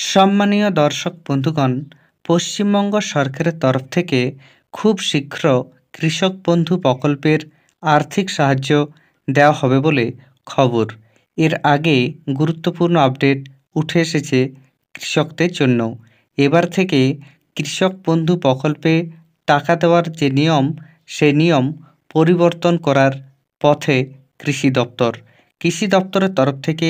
সম্মানীয় দর্শক বন্ধুগণ, পশ্চিমবঙ্গ সরকারের তরফ থেকে খুব শীঘ্র কৃষক বন্ধু প্রকল্পের আর্থিক সাহায্য দেওয়া হবে বলে খবর। এর আগে গুরুত্বপূর্ণ আপডেট উঠে এসেছে কৃষকদের জন্য। এবার থেকে কৃষক বন্ধু প্রকল্পে টাকা দেওয়ার যে নিয়ম, সেই নিয়ম পরিবর্তন করার পথে কৃষি দপ্তর। কৃষি দপ্তরের তরফ থেকে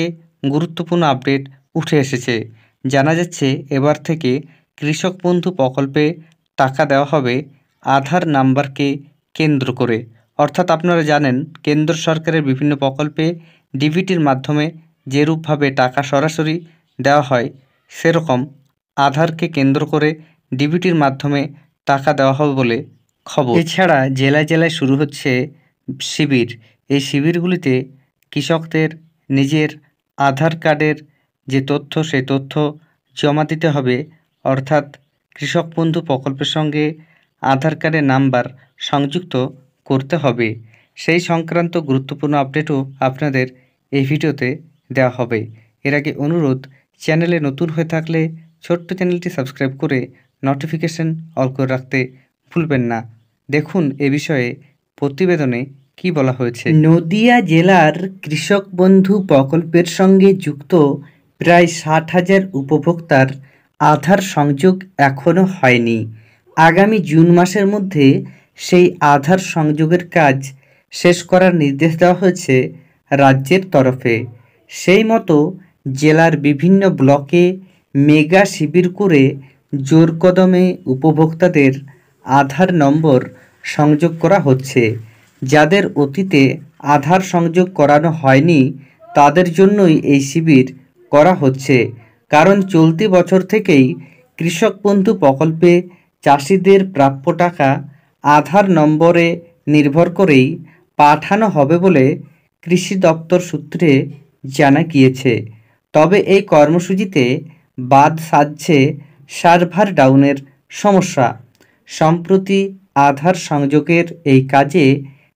গুরুত্বপূর্ণ আপডেট উঠে এসেছে। জানা যাচ্ছে এবার থেকে কৃষক বন্ধু প্রকল্পে টাকা দেওয়া হবে আধার নাম্বারকে কেন্দ্র করে। অর্থাৎ আপনারা জানেন, কেন্দ্র সরকারের বিভিন্ন প্রকল্পে ডিবিটির মাধ্যমে যেরূপভাবে টাকা সরাসরি দেওয়া হয়, সেরকম আধারকে কেন্দ্র করে ডিবিটির মাধ্যমে টাকা দেওয়া হবে বলে খবর। এছাড়া জেলায় জেলায় শুরু হচ্ছে শিবির। এই শিবিরগুলিতে কৃষকদের নিজের আধার কার্ডের যে তথ্য, সেই তথ্য জমা দিতে হবে। অর্থাৎ কৃষক বন্ধু প্রকল্পের সঙ্গে আধার কার্ডের নাম্বার সংযুক্ত করতে হবে। সেই সংক্রান্ত গুরুত্বপূর্ণ আপডেটও আপনাদের এই ভিডিওতে দেওয়া হবে। এর আগে অনুরোধ, চ্যানেলে নতুন হয়ে থাকলে ছোট্ট চ্যানেলটি সাবস্ক্রাইব করে নোটিফিকেশন অল করে রাখতে ভুলবেন না। দেখুন এ বিষয়ে প্রতিবেদনে কি বলা হয়েছে। নদিয়া জেলার কৃষক বন্ধু প্রকল্পের সঙ্গে যুক্ত প্রায় 60,000 উপভোক্তার আধার সংযোগ এখনও হয়নি। আগামী জুন মাসের মধ্যে সেই আধার সংযোগের কাজ শেষ করার নির্দেশ দেওয়া হয়েছে রাজ্যের তরফে। সেই মতো জেলার বিভিন্ন ব্লকে মেগা শিবির করে জোর কদমে উপভোক্তাদের আধার নম্বর সংযোগ করা হচ্ছে। যাদের অতীতে আধার সংযোগ করানো হয়নি, তাদের জন্যই এই শিবির করা হচ্ছে। কারণ চলতি বছর থেকেই কৃষক বন্ধু প্রকল্পে চাষিদের প্রাপ্য টাকা আধার নম্বরে নির্ভর করেই পাঠানো হবে বলে কৃষি দপ্তর সূত্রে জানা গিয়েছে। তবে এই কর্মসূচিতে বাদ সাধছে সার্ভার ডাউনের সমস্যা। সম্প্রতি আধার সংযোগের এই কাজে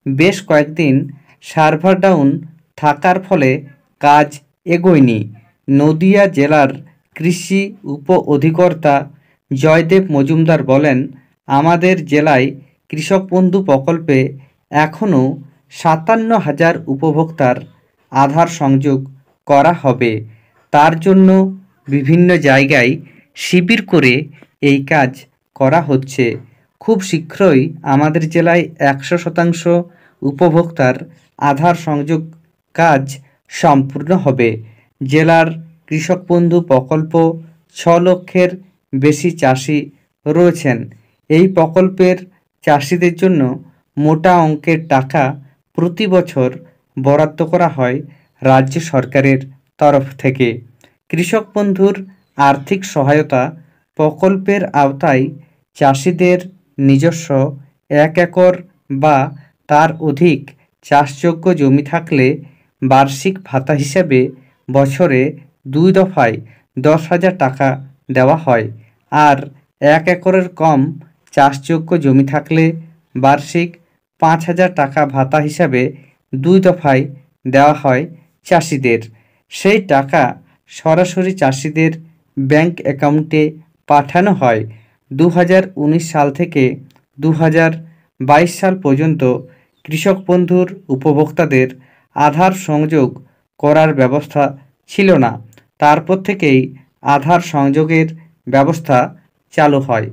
বেশ কয়েকদিন সার্ভার ডাউন থাকার ফলে কাজ এগোয়নি। নদিয়া জেলার কৃষি উপ অধিকর্তা জয়দেব মজুমদার বলেন, আমাদের জেলায় কৃষক বন্ধু প্রকল্পে এখনও 57,000 উপভোক্তার আধার সংযোগ করা হবে। তার জন্য বিভিন্ন জায়গায় শিবির করে এই কাজ করা হচ্ছে। খুব শীঘ্রই আমাদের জেলায় 100% উপভোক্তার আধার সংযোগ কাজ সম্পূর্ণ হবে। জেলার কৃষক বন্ধু প্রকল্প 6 লক্ষের বেশি চাষি রয়েছেন। এই প্রকল্পের চাষিদের জন্য মোটা অঙ্কের টাকা প্রতি বছর বরাদ্দ করা হয় রাজ্য সরকারের তরফ থেকে। কৃষক বন্ধুর আর্থিক সহায়তা প্রকল্পের আওতায় চাষিদের নিজস্ব 1 একর বা তার অধিক চাষযোগ্য জমি থাকলে বার্ষিক ভাতা হিসাবে বছরে 2 দফায় 10,000 টাকা দেওয়া হয়। আর 1 একরের কম চাষযোগ্য জমি থাকলে বার্ষিক 5,000 টাকা ভাতা হিসাবে 2 দফায় দেওয়া হয় চাষিদের। সেই টাকা সরাসরি চাষিদের ব্যাংক অ্যাকাউন্টে পাঠানো হয়। 2019 সাল থেকে 2022 সাল পর্যন্ত কৃষক বন্ধুর উপভোক্তাদের আধার সংযোগ করার ব্যবস্থা ছিল না। তারপর থেকেই আধার সংযোগের ব্যবস্থা চালু হয়।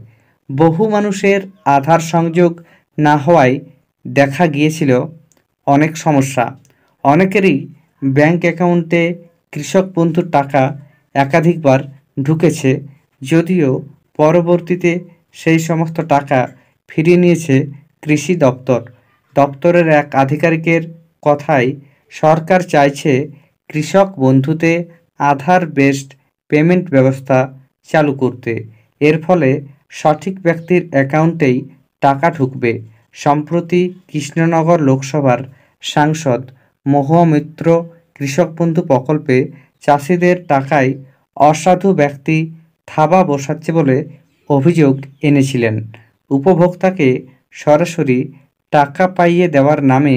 বহু মানুষের আধার সংযোগ না হওয়ায় দেখা গিয়েছিল অনেক সমস্যা। অনেকেরই ব্যাংক অ্যাকাউন্টে কৃষক বন্ধুর টাকা একাধিকবার ঢুকেছে, যদিও পরবর্তীতে সেই সমস্ত টাকা ফিরিয়ে নিয়েছে কৃষি দপ্তর। দপ্তরের এক আধিকারিকের কথায়, সরকার চাইছে কৃষক বন্ধুতে আধার বেসড পেমেন্ট ব্যবস্থা চালু করতে। এর ফলে সঠিক ব্যক্তির অ্যাকাউন্টেই টাকা ঢুকবে। সম্প্রতি কৃষ্ণনগর লোকসভার সাংসদ মহুয়া মৈত্র কৃষক বন্ধু প্রকল্পে চাষিদের টাকায় অসাধু ব্যক্তি থাবা বসাচ্ছে বলে অভিযোগ এনেছিলেন। উপভোক্তাকে সরাসরি টাকা পাইয়ে দেওয়ার নামে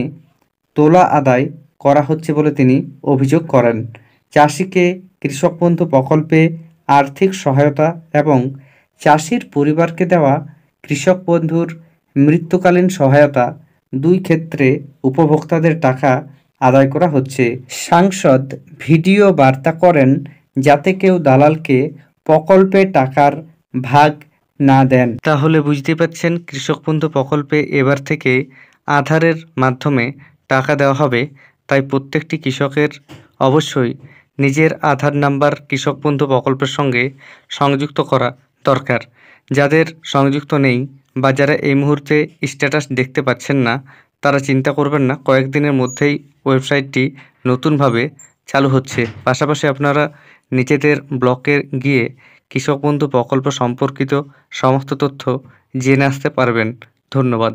তোলা আদায় করা হচ্ছে বলে তিনি অভিযোগ করেন। চাষিকে কৃষক বন্ধু প্রকল্পে আর্থিক সহায়তা এবং চাষির পরিবারকে দেওয়া কৃষক বন্ধুর মৃত্যুকালীন সহায়তা, দুই ক্ষেত্রে উপভোক্তাদের টাকা আদায় করা হচ্ছে। সাংসদ ভিডিও বার্তা করেন যাতে কেউ দালালকে প্রকল্পে টাকার ভাগ না দেন। তাহলে বুঝতে পারছেন, কৃষক বন্ধু প্রকল্পে এবার থেকে আধারের মাধ্যমে টাকা দেওয়া হবে। তাই প্রত্যেকটি কৃষকের অবশ্যই নিজের আধার নাম্বার কৃষক বন্ধু প্রকল্পের সঙ্গে সংযুক্ত করা দরকার। যাদের সংযুক্ত নেই বা যারা এই মুহূর্তে স্ট্যাটাস দেখতে পাচ্ছেন না, তারা চিন্তা করবেন না, কয়েকদিনের মধ্যেই ওয়েবসাইটটি নতুনভাবে চালু হচ্ছে। পাশাপাশি আপনারা নিজেদের ব্লকে গিয়ে কৃষক বন্ধু প্রকল্প সম্পর্কিত সমস্ত তথ্য জেনে আসতে পারবেন। ধন্যবাদ।